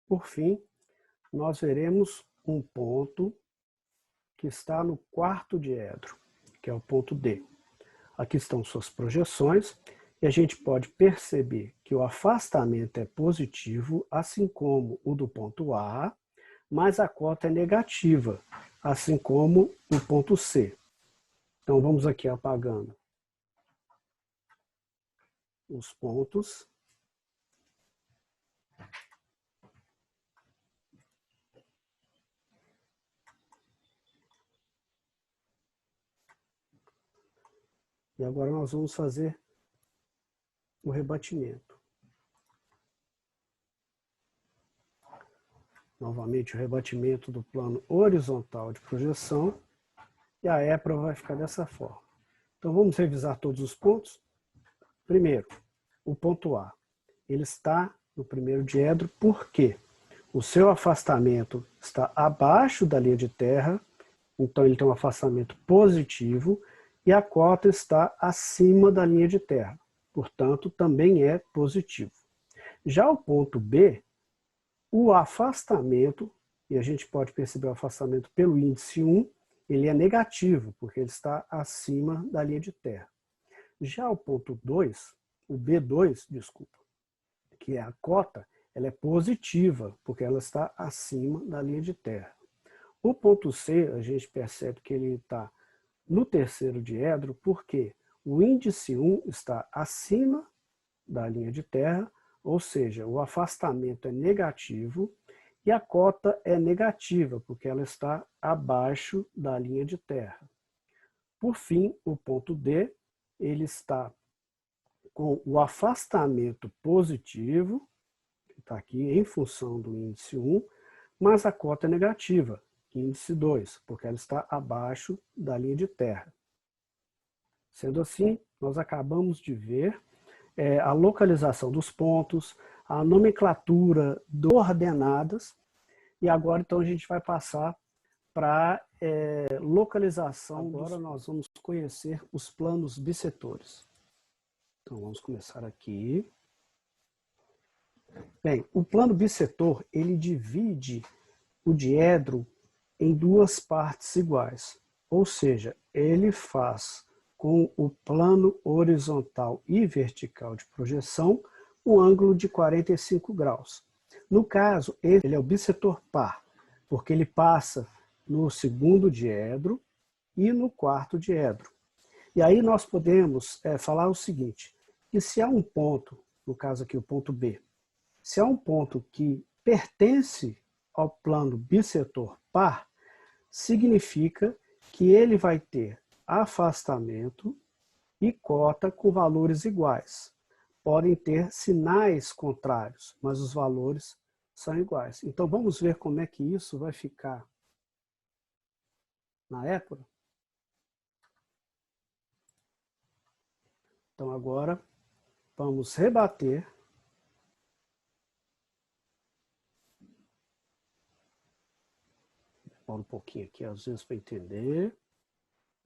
Por fim, nós veremos um ponto que está no quarto diedro, que é o ponto D. Aqui estão suas projeções e a gente pode perceber que o afastamento é positivo, assim como o do ponto A, mas a cota é negativa, assim como o ponto C. Então vamos aqui apagando os pontos. E agora nós vamos fazer o rebatimento. Novamente o rebatimento do plano horizontal de projeção. E a EPRA vai ficar dessa forma. Então vamos revisar todos os pontos. Primeiro, o ponto A. Ele está no primeiro diedro porque o seu afastamento está abaixo da linha de terra, então ele tem um afastamento positivo, e a cota está acima da linha de terra, portanto também é positivo. Já o ponto B, o afastamento, e a gente pode perceber o afastamento pelo índice 1, ele é negativo, porque ele está acima da linha de terra. Já o ponto 2, o B2, desculpa, que é a cota, ela é positiva, porque ela está acima da linha de terra. O ponto C, a gente percebe que ele está no terceiro diedro, porque o índice 1 está acima da linha de terra, ou seja, o afastamento é negativo, e a cota é negativa, porque ela está abaixo da linha de terra. Por fim, o ponto D, ele está com o afastamento positivo, que está aqui em função do índice 1, mas a cota é negativa, índice 2, porque ela está abaixo da linha de terra. Sendo assim, nós acabamos de ver a localização dos pontos, a nomenclatura de ordenadas, e agora então a gente vai passar para localização. Agora nós vamos conhecer os planos bissetores. Então vamos começar aqui. Bem, o plano bissetor, ele divide o diedro em duas partes iguais, ou seja, ele faz com o plano horizontal e vertical de projeção um ângulo de 45 graus. No caso, ele é o bissetor par, porque ele passa no segundo diedro e no quarto diedro. E aí nós podemos falar o seguinte, que se há um ponto, no caso aqui o ponto B, se há um ponto que pertence ao plano bissetor par, significa que ele vai ter afastamento e cota com valores iguais. Podem ter sinais contrários, mas os valores são iguais. Então vamos ver como é que isso vai ficar na EPRA. Então agora vamos rebater um pouquinho aqui, às vezes, para entender.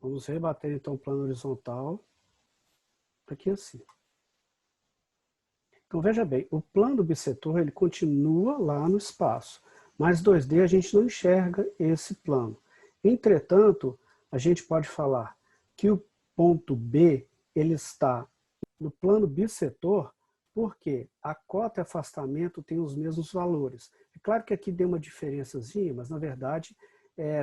Vamos rebater, então, o plano horizontal. Aqui assim. Então, veja bem, o plano bissetor, ele continua lá no espaço. Mas 2D a gente não enxerga esse plano. Entretanto, a gente pode falar que o ponto B, ele está no plano bissetor, porque a cota e afastamento têm os mesmos valores. É claro que aqui deu uma diferençazinha, mas na verdade,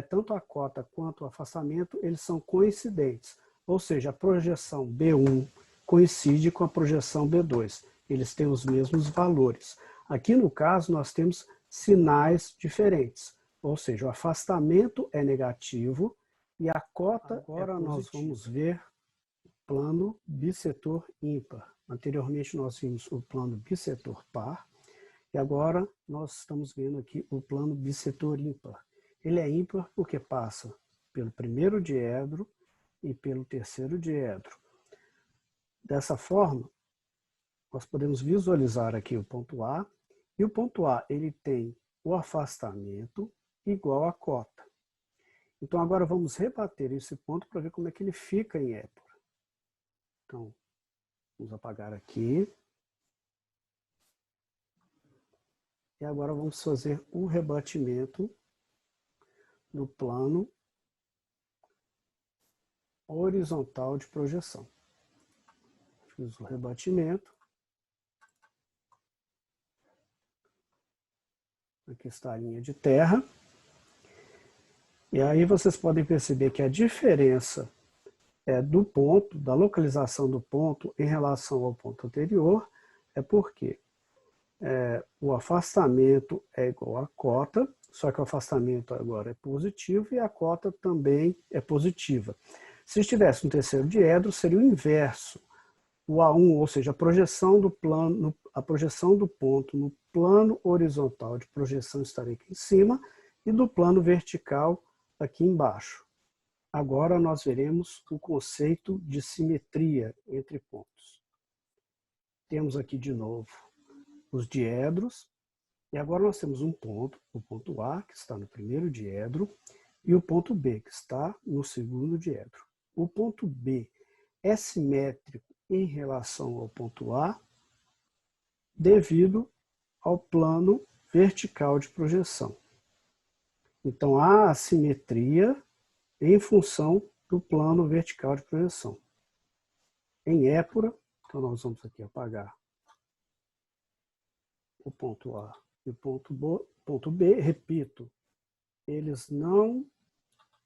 tanto a cota quanto o afastamento, eles são coincidentes. Ou seja, a projeção B1 coincide com a projeção B2. Eles têm os mesmos valores. Aqui no caso, nós temos sinais diferentes. Ou seja, o afastamento é negativo e a cota agora nós vamos ver o plano bissetor ímpar. Anteriormente nós vimos o plano bissetor par e agora nós estamos vendo aqui o plano bissetor ímpar. Ele é ímpar porque passa pelo primeiro diedro e pelo terceiro diedro. Dessa forma, nós podemos visualizar aqui o ponto A, e o ponto A ele tem o afastamento igual à cota. Então agora vamos rebater esse ponto para ver como é que ele fica em EPRA. Então, vamos apagar aqui. E agora vamos fazer o rebatimento no plano horizontal de projeção. Fiz o rebatimento. Aqui está a linha de terra. E aí vocês podem perceber que a diferença do ponto, da localização do ponto em relação ao ponto anterior, é porque o afastamento é igual à cota, só que o afastamento agora é positivo e a cota também é positiva. Se estivesse no terceiro diedro, seria o inverso. O A1, ou seja, a projeção do plano, a projeção do ponto no plano horizontal de projeção estaria aqui em cima e do plano vertical aqui embaixo. Agora nós veremos o conceito de simetria entre pontos. Temos aqui de novo os diedros, e agora nós temos um ponto, o ponto A, que está no primeiro diedro, e o ponto B, que está no segundo diedro. O ponto B é simétrico em relação ao ponto A, devido ao plano vertical de projeção. Então, há assimetria em função do plano vertical de projeção. Em épura, então nós vamos aqui apagar o ponto A e o ponto B, repito, eles não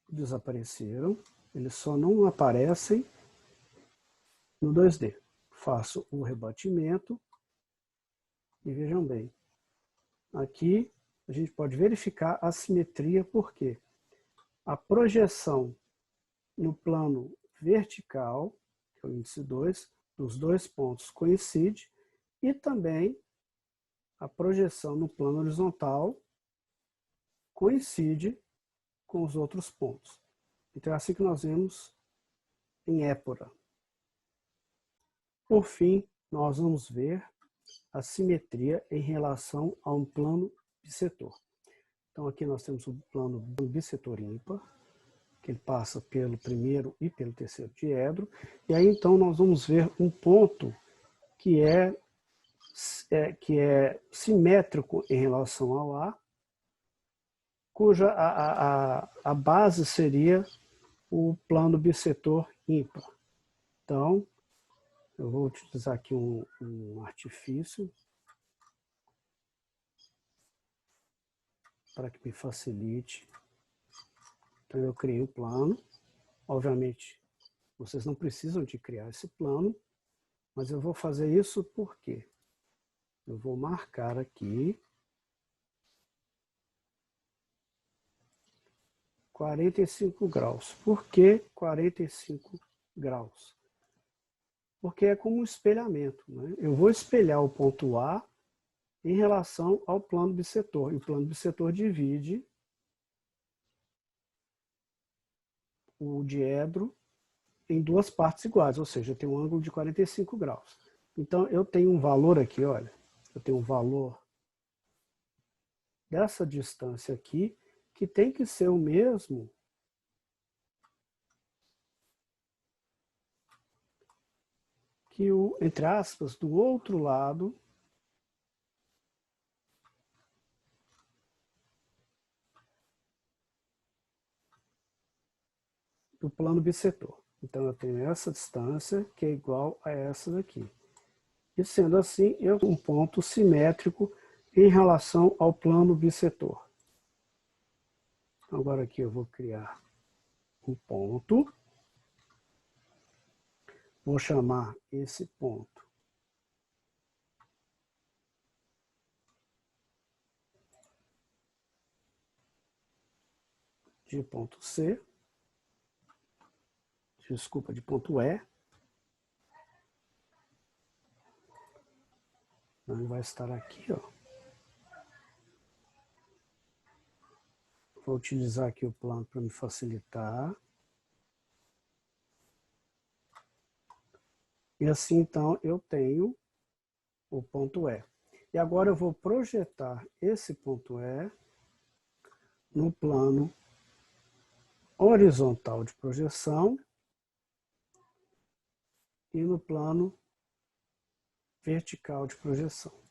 desapareceram, eles só não aparecem no 2D. Faço o rebatimento e vejam bem, aqui a gente pode verificar a simetria, porque a projeção no plano vertical, que é o índice 2, dos dois pontos coincide, e também a projeção no plano horizontal coincide com os outros pontos. Então é assim que nós vemos em épora. Por fim, nós vamos ver a simetria em relação a um plano bissetor. Então aqui nós temos o plano bissetor ímpar, que ele passa pelo primeiro e pelo terceiro diedro, e aí então nós vamos ver um ponto que é simétrico em relação ao A, cuja a base seria o plano bissetor ímpar. Então, eu vou utilizar aqui um artifício para que me facilite. Então, eu criei o plano. Obviamente, vocês não precisam de criar esse plano, mas eu vou fazer isso porque eu vou marcar aqui 45 graus. Por que 45 graus? Porque é como um espelhamento, né? Eu vou espelhar o ponto A em relação ao plano bissetor. E o plano bissetor divide o diedro em duas partes iguais, ou seja, eu tenho um ângulo de 45 graus. Então, eu tenho um valor aqui, olha, eu tenho um valor dessa distância aqui, que tem que ser o mesmo que o, entre aspas, do outro lado do plano bissetor. Então, eu tenho essa distância que é igual a essa daqui. E sendo assim, eu tenho um ponto simétrico em relação ao plano bissetor. Agora aqui eu vou criar um ponto. Vou chamar esse ponto de ponto C. Desculpa, de ponto E. Ele vai estar aqui, ó. Vou utilizar aqui o plano para me facilitar. E assim, então, eu tenho o ponto E. E agora eu vou projetar esse ponto E no plano horizontal de projeção e no plano vertical de projeção.